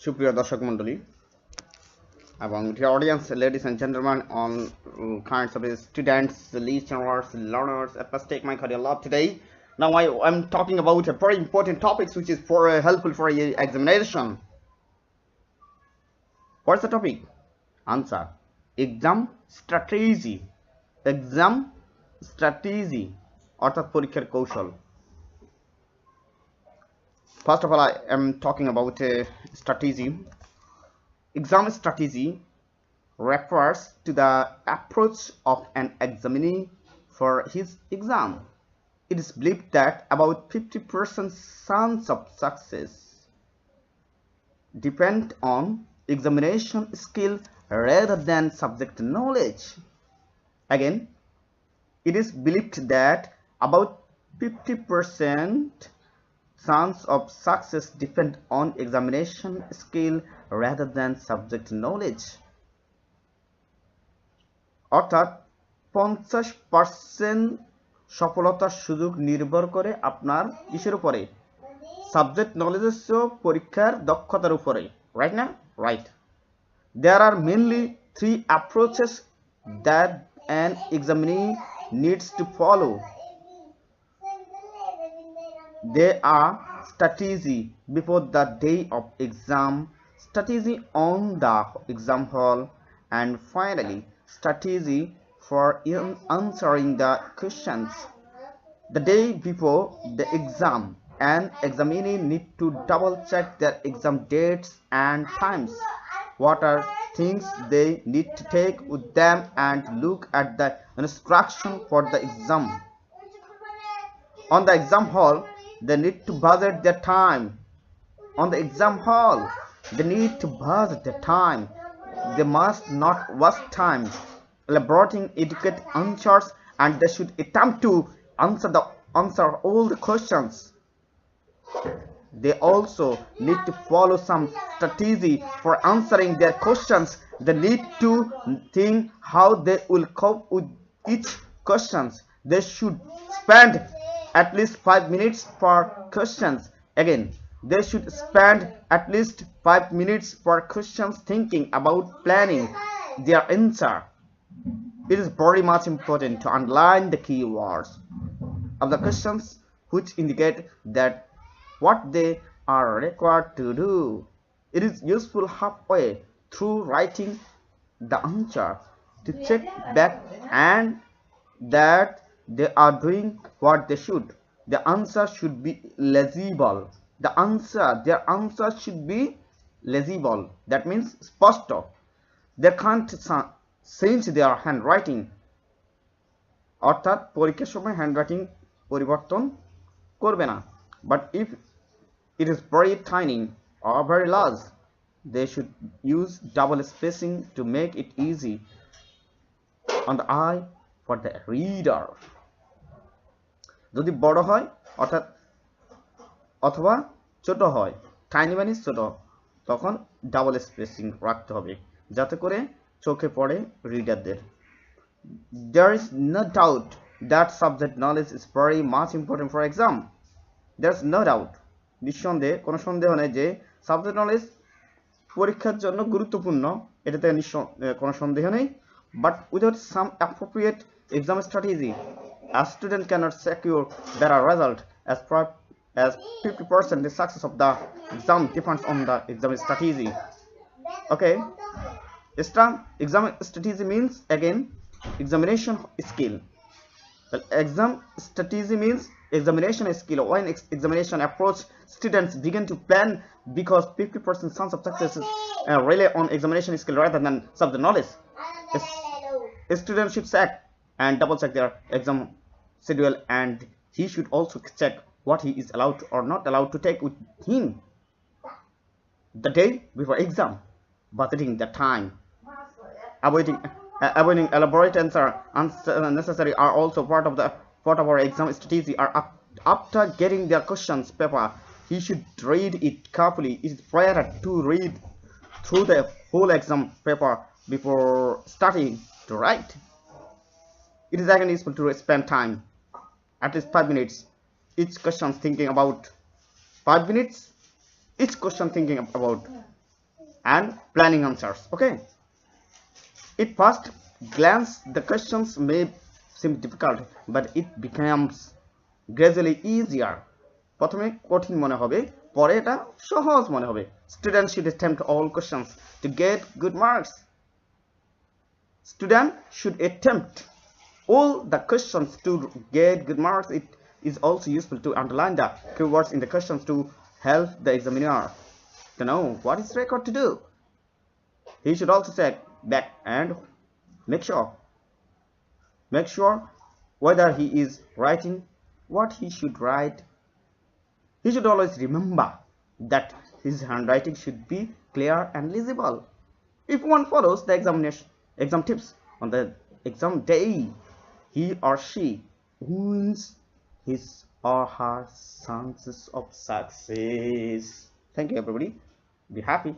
সুপ্রিয় দর্শক মণ্ডলী এবং dear audience, ladies and gentlemen, all kinds of students, listeners, learners, first take my cordial love today. Now I am talking about a very important topic which is for helpful for your examination. What's the topic? Answer: exam strategy. Exam strategy অর্থাৎ পরীক্ষার কৌশল. First of all, I am talking about strategy. Exam strategy refers to the approach of an examinee for his exam. It is believed that about 50% chance of success depend on examination skill rather than subject knowledge. Again, it is believed that about 50% chance of success depend on examination skill rather than subject knowledge. অর্থাৎ 50% সফলতার সুযোগ নির্ভর করে আপনার কিসের উপরে? Subject নলেজের চেয়ে পরীক্ষার দক্ষতার উপরে, রাইট না? Right. There are mainly three approaches that an examinee needs to follow. They are strategy before the day of exam, strategy on the exam hall, and finally strategy for answering the questions. The day before the exam, an examinee need to double check their exam dates and times. What are things they need to take with them and look at the instruction for the exam. On the exam hall, they need to budget their time. On the exam hall, they need to budget their time. They must not waste time elaborating adequate answers, and they should attempt to answer all the questions. They also need to follow some strategy for answering their questions. They need to think how they will cope with each questions. They should spend at least 5 minutes per questions. Again, they should spend at least 5 minutes per questions thinking about planning their answer. It is very much important to underline the keywords of the questions which indicate that what they are required to do. It is useful halfway through writing the answer to check back and that they are doing what they should. The answer should be legible. Their answer should be legible. That means স্পষ্ট. They can't change their handwriting. অর্থাৎ পরীক্ষার সময় handwriting পরিবর্তন করবে না. But if it is very tiny or very large, they should use double spacing to make it easy on the eye for the reader. যদি বড় হয় অর্থাৎ অথবা ছোট হয়, টাইনি মানে ছোট, তখন ডাবল স্পেসিং রাখতে হবে যাতে করে চোখে পড়ে রিডারদের. There is no doubt that subject knowledge is very much important for exam. There's no doubt. নিঃসন্দেহে, কোনো সন্দেহ নেই যে সাবজেক্ট নলেজ পরীক্ষার জন্য গুরুত্বপূর্ণ, এটাতে কোনো সন্দেহ নেই. But without some appropriate exam strategy, a student cannot secure better result. As 50% the success of the exam depends on the exam strategy. Okay, exam strategy means again examination skill. Well, exam strategy means examination skill. When examination approach, students begin to plan because 50% chance of success rely on examination skill rather than subject knowledge. A student should check and double check their exam schedule, and he should also check what he is allowed or not allowed to take with him the day before exam. Budgeting the time, avoiding elaborate answer unnecessary are also part of our exam strategy. After getting their questions paper, he should read it carefully. It is better to read through the whole exam paper before starting to write. It is again useful to spend time, at least 5 minutes, each question thinking about 5 minutes each question thinking about and planning answers. Okay, at first glance the questions may seem difficult, but it becomes gradually easier. প্রথমে কঠিন মনে হবে, পরে এটা সহজ মনে হবে. Students should attempt all questions to get good marks. Student should attempt all the questions to get good marks. It is also useful to underline the keywords in the questions to help the examiner to know what is required to do. He should also check back and make sure whether he is writing what he should write. He should always remember that his handwriting should be clear and legible. If one follows the exam tips on the exam day, he or she wins his or her chances of success. Thank you everybody. Be happy.